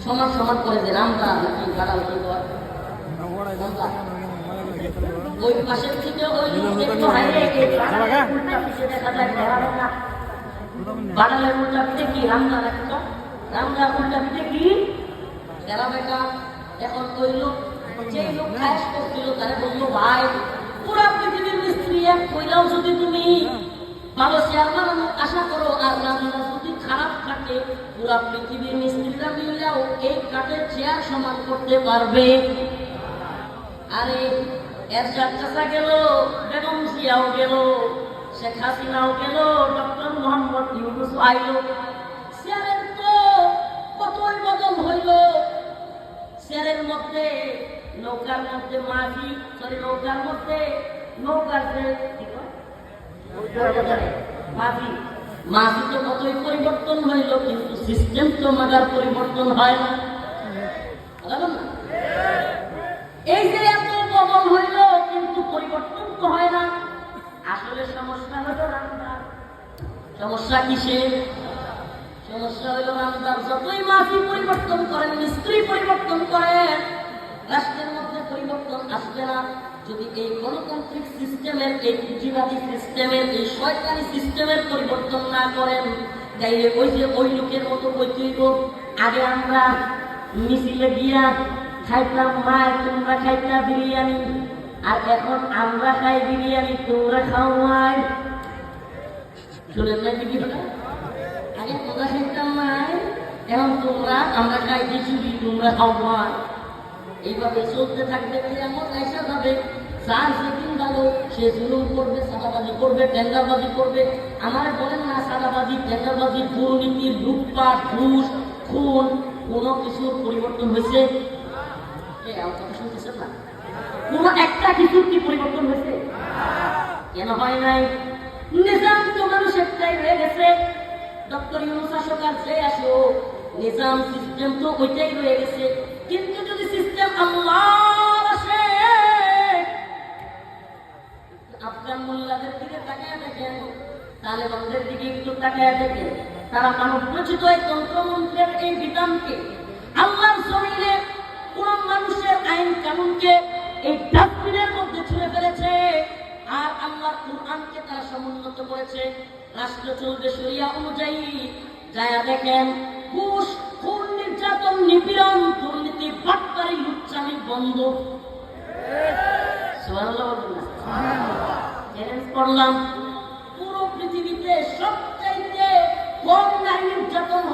সমান সমান করে দেন। আমরা কি গাড়াল কি কর ওই পাশের থেকে ওই লোক একটু হাইরে উল্টা পিছিয়ে দেখা যায় না বাড়ালের উল্টা পিঠে কি রামদা একটা রামদা উল্টা পিঠে কি তেরা বেটা। এখন ওই লোক যে লোক খাস করছিল তারা বললো ভাই পুরা পৃথিবীর মিস্ত্রি এক কইলাও যদি তুমি ভালো শেয়ার বানানোর আশা করো আর রান্না যদি খারাপ থাকে পুরা পৃথিবীর মিস্ত্রিরা মিললেও এই কাঠের চেয়ার সমান করতে পারবে। আরে এরশাদ চাচা গেল, বেগম জিয়াও গেল, শেখ হাসিনাও গেল, ডক্টর মোহাম্মদ ইউনূস আইল, চেয়ারের তো কতই বদল হইল। চেয়ারের মধ্যে নৌকার মধ্যে মাঝি নৌকার মধ্যে নৌকার মাঝি মাঝি তো কতই পরিবর্তন হইল, কিন্তু সিস্টেম তো মাগার পরিবর্তন হয় না। এই যে এত বদল হইল কিন্তু পরিবর্তন তো হয় না। আসলে সমস্যা হইল রামদার। সমস্যা কিসের? সমস্যা হইল রামদার। যতই মাঝি পরিবর্তন করেন, মিস্ত্রি পরিবর্তন করেন, রাষ্ট্রের মধ্যে পরিবর্তন আসবে না। যদি এই গণতান্ত্রিক সিস্টেমের, এই পুঁজিবাদী সিস্টেমের, এই সরকারি সিস্টেমের পরিবর্তন না করেন, তাইলে ওই যে ওই লোকের মতো বৈতরিক আগে আমরা মিছিলে গিয়া খাইতাম মায়ের তোমরা খাইতা বিরিয়ানি, আর এখন আমরা খাই বিরিয়ানি তোমরা খাও মায়। শুনেন না ভিডিওটা? আগে তোমরা খাইতাম মায়, এখন তোমরা আমরা খাই খিচুড়ি তোমরা খাও মায়। এইভাবে চলতে থাকবে, এমন আইসা যাবে যার যেদিন ভালো সে জুলুম করবে, সাদাবাজি করবে, টেন্ডারবাজি করবে। আমার বলেন না সাদাবাজি, টেন্ডারবাজি, দুর্নীতি, লুটপাট, ঘুষ, খুন, কোনো কিছুর পরিবর্তন হয়েছে? শুনতেছেন না? কোন একটা কিছুর কি পরিবর্তন হয়েছে? কেন হয় নাই? নিজাম তো মানুষ একটাই রয়ে গেছে। ডক্টর ইউনূস আসুক আর যে আসুক, নিজাম সিস্টেম তো ওইটাই রয়ে গেছে। কিন্তু যদি সিস্টেম আল্লাহর আসে, আফগান মোল্লাদের দিকে তাকায় দেখেন, তালেবানদের দিকে একটু তাকায় দেখেন, তারা মানব রচিত এই তন্ত্রমন্ত্রের এই বিধানকে, আল্লাহর জমিনে কোন মানুষের আইন কানুনকে এই ডাস্টবিনের মধ্যে ছুঁড়ে ফেলেছে। আর আল্লাহর কুরআনকে তারা সমুন্নত করেছে। রাষ্ট্র চলবে শরিয়া অনুযায়ী। যায়া দেখেন ঘুষ, খুন, নির্যাতন, নিপীড়ন, দুর্নীতি, বাটপারি, লুচ্চামি বন্ধ। সুবহানাল্লাহ পড়লাম পুরো পৃথিবীতে সবচাইতে কম নারী নির্যাতন হয়।